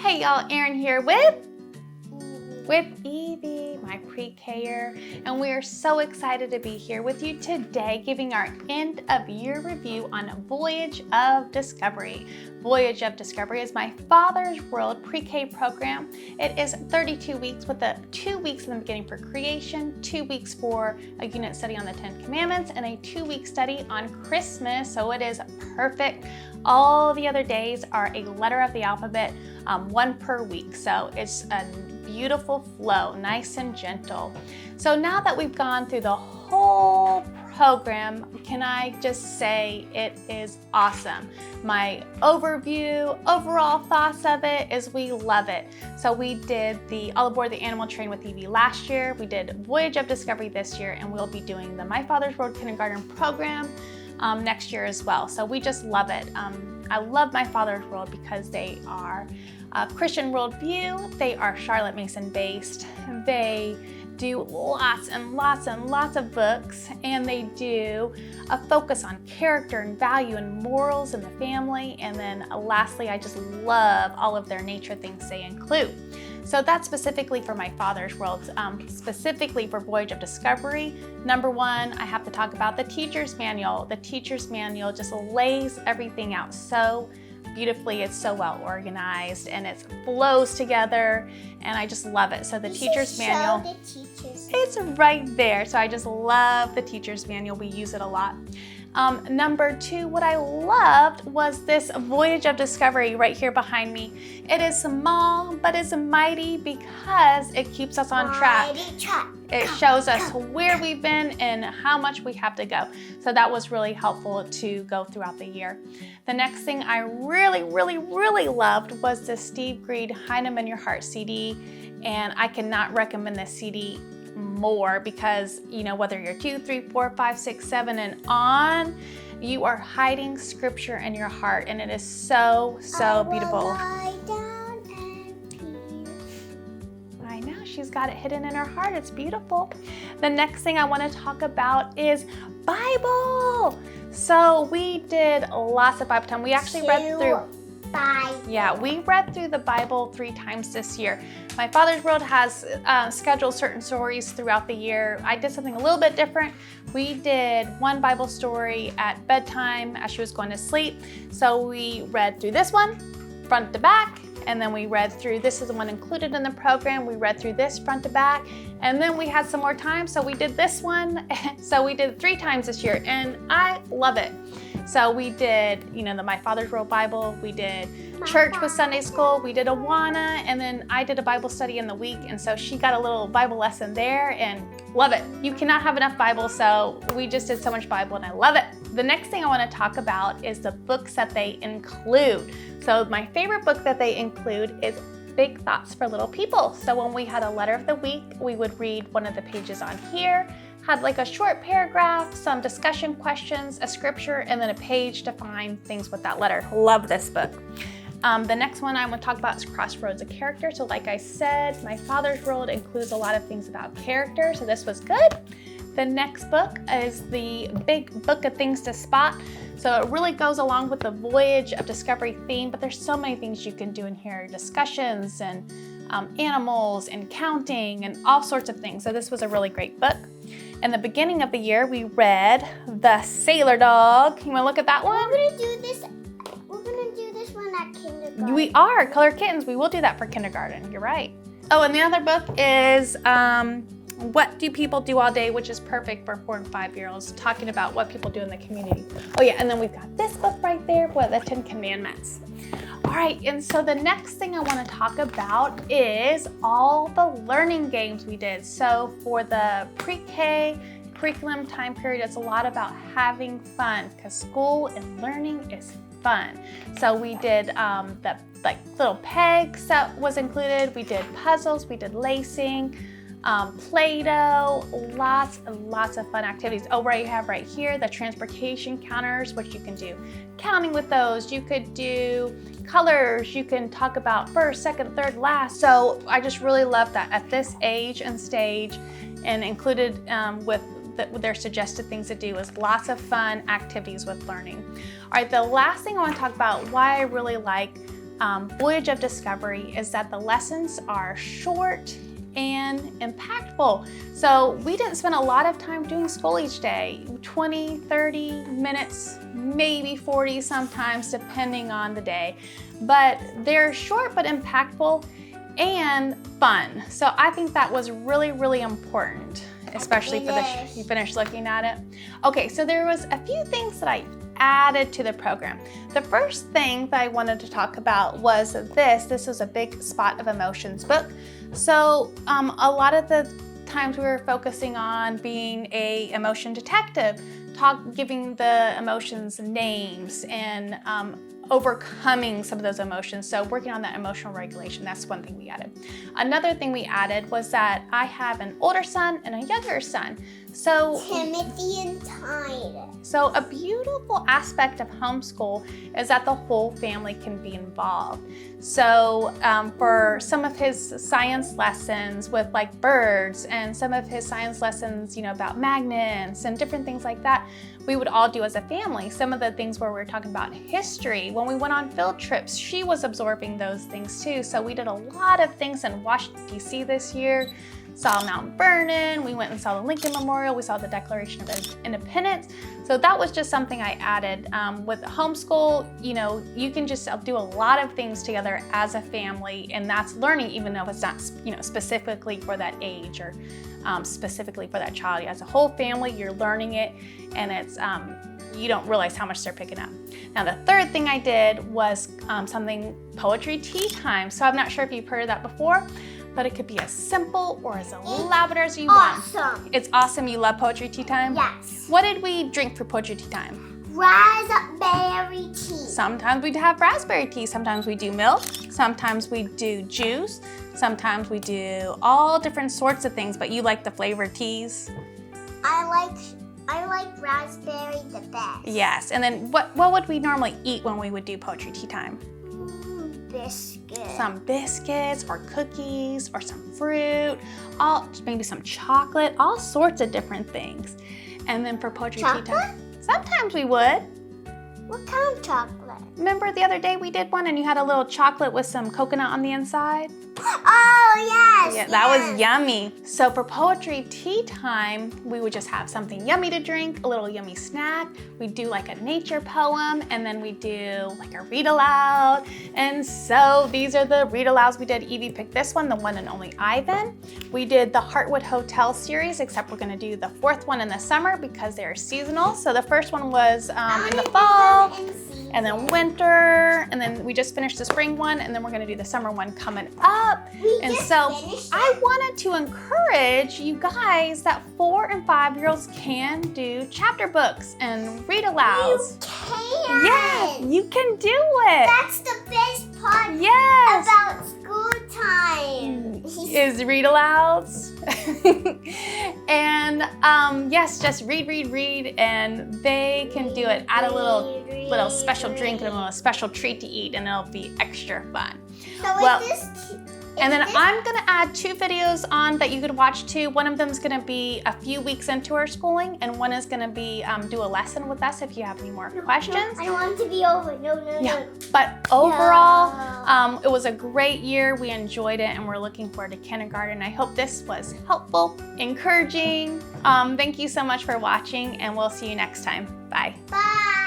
Hey y'all, Erin here with Evie, my pre-K'er, and we are so excited to be here with you today giving our end of year review on Voyage of Discovery. Voyage of Discovery is my Father's World pre-K program. It is 32 weeks with the 2 weeks in the beginning for creation, 2 weeks for a unit study on the 10 Commandments, and a 2-week study on Christmas, so it is perfect. All the other days are a letter of the alphabet, one per week, so it's a beautiful flow, nice and gentle. So now that we've gone through the whole program, can I just say it is awesome. My overall thoughts of it is we love it. So we did the All Aboard the Animal Train with Evie last year, we did Voyage of Discovery this year, and we'll be doing the My Father's World Kindergarten program next year as well. So we just love it. I love My Father's World because they are Christian worldview, they are Charlotte Mason based, they do lots and lots and lots of books, and they do a focus on character and value and morals in the family, and then lastly, I just love all of their nature things they include. So that's specifically for My Father's World, specifically for Voyage of Discovery. Number one, I have to talk about the teacher's manual. The teacher's manual just lays everything out so beautifully. It's so well organized and it flows together, and I just love it. So the teacher's manual, it's right there. So I just love the teacher's manual. We use it a lot. Number two, what I loved was this Voyage of Discovery right here behind me. It is small, but it's mighty because it keeps us on track. It shows us where we've been and how much we have to go. So that was really helpful to go throughout the year. The next thing I really loved was the Steve Greed Hide 'Em in Your Heart CD. And I cannot recommend this CD more because, you know, whether you're 2, 3, 4, 5, 6, 7 and on, you are hiding scripture in your heart, and it is so beautiful. I know, she's got it hidden in her heart. It's beautiful. The next thing I want to talk about is Bible. So we did lots of Bible time. We actually read through we read through the Bible 3 times this year. My Father's World has scheduled certain stories throughout the year. I did something a little bit different. We did one Bible story at bedtime as she was going to sleep. So we read through this one, front to back, and then we read through, this is the one included in the program, we read through this front to back, and then we had some more time, so we did this one. So we did 3 times this year, and I love it. So we did, you know, the My Father's World Bible, we did church with Sunday school, we did Awana, and then I did a Bible study in the week, and so she got a little Bible lesson there, and love it. You cannot have enough Bible, so we just did so much Bible, and I love it. The next thing I want to talk about is the books that they include. So my favorite book that they include is Big Thoughts for Little People. So when we had a letter of the week, we would read one of the pages on here, had like a short paragraph, some discussion questions, a scripture, and then a page to find things with that letter. Love this book. The next one I want to talk about is Crossroads of Character. So like I said, My Father's World includes a lot of things about character, so this was good. The next book is the Big Book of Things to Spot. So it really goes along with the Voyage of Discovery theme, but there's so many things you can do in here, discussions and animals and counting and all sorts of things. So this was a really great book. In the beginning of the year, we read The Sailor Dog. You wanna look at that one? We're gonna do this one at kindergarten. We are, Color Kittens. We will do that for kindergarten, you're right. Oh, and the other book is What Do People Do All Day, which is perfect for 4 and 5-year-olds, talking about what people do in the community. Oh yeah, and then we've got this book right there, the 10 Commandments. All right, and so the next thing I want to talk about is all the learning games we did. So for the pre-K curriculum time period, it's a lot about having fun because school and learning is fun. So we did the little pegs that was included. We did puzzles, we did lacing, Play-Doh, lots and lots of fun activities. Oh, right, you have right here the transportation counters, which you can do counting with those. You could do colors. You can talk about first, second, third, last. So I just really love that at this age and stage, and included with their suggested things to do is lots of fun activities with learning. All right, the last thing I want to talk about why I really like Voyage of Discovery is that the lessons are short and impactful. So we didn't spend a lot of time doing school each day, 20, 30 minutes, maybe 40 sometimes, depending on the day. But they're short but impactful and fun. So I think that was really, really important, especially for this. You finished looking at it? Okay, so there was a few things that I added to the program. The first thing that I wanted to talk about was this was a big spot of emotions book. So a lot of the times we were focusing on being a emotion detective, giving the emotions names and overcoming some of those emotions. So working on that emotional regulation, that's one thing we added. Another thing we added was that I have an older son and a younger son. So Timothy and Titus. So a beautiful aspect of homeschool is that the whole family can be involved. So for some of his science lessons with like birds and some of his science lessons, about magnets and different things like that, we would all do as a family. Some of the things where we were talking about history, when we went on field trips, she was absorbing those things too. So we did a lot of things in Washington, D.C. this year. Saw Mount Vernon, we went and saw the Lincoln Memorial, we saw the Declaration of Independence. So that was just something I added. With homeschool, you can just do a lot of things together as a family, and that's learning, even though it's not, specifically for that age or specifically for that child. As a whole family, you're learning it, and it's you don't realize how much they're picking up. Now, the third thing I did was something poetry tea time. So I'm not sure if you've heard of that before, but it could be as simple or as elaborate as you want. Awesome. It's awesome. You love poetry tea time? Yes. What did we drink for poetry tea time? Raspberry tea. Sometimes we'd have raspberry tea. Sometimes we do milk. Sometimes we do juice. Sometimes we do all different sorts of things, but you like the flavored teas? I like raspberry the best. Yes. And then what would we normally eat when we would do poetry tea time? Biscuits. Some biscuits or cookies or some fruit, maybe some chocolate, all sorts of different things. And then for poetry tea time, sometimes we would. What kind of chocolate? Remember the other day we did one and you had a little chocolate with some coconut on the inside? Oh, yes. Yeah, that was yummy. So for poetry tea time, we would just have something yummy to drink, a little yummy snack. We'd do like a nature poem, and then we do like a read aloud. And so these are the read alouds we did. Evie picked this one, the one and only Ivan. We did the Heartwood Hotel series, except we're gonna do the fourth one in the summer because they're seasonal. So the first one was in the fall, and then winter, and then we just finished the spring one, and then we're gonna do the summer one coming up. And so I wanted to encourage you guys that 4 and 5-year-olds can do chapter books and read alouds. You can. Yeah, you can do it. That's the best part about school time. Is read alouds. And yes, just read, and they can do it. Add a little special drink and a little special treat to eat, and it'll be extra fun. So and then I'm gonna add 2 videos on that you could watch too. One of them is gonna be a few weeks into our schooling, and one is gonna be do a lesson with us if you have any more questions. I want it to be over. No. But overall, it was a great year. We enjoyed it, and we're looking forward to kindergarten. I hope this was helpful, encouraging. Thank you so much for watching, and we'll see you next time. Bye. Bye.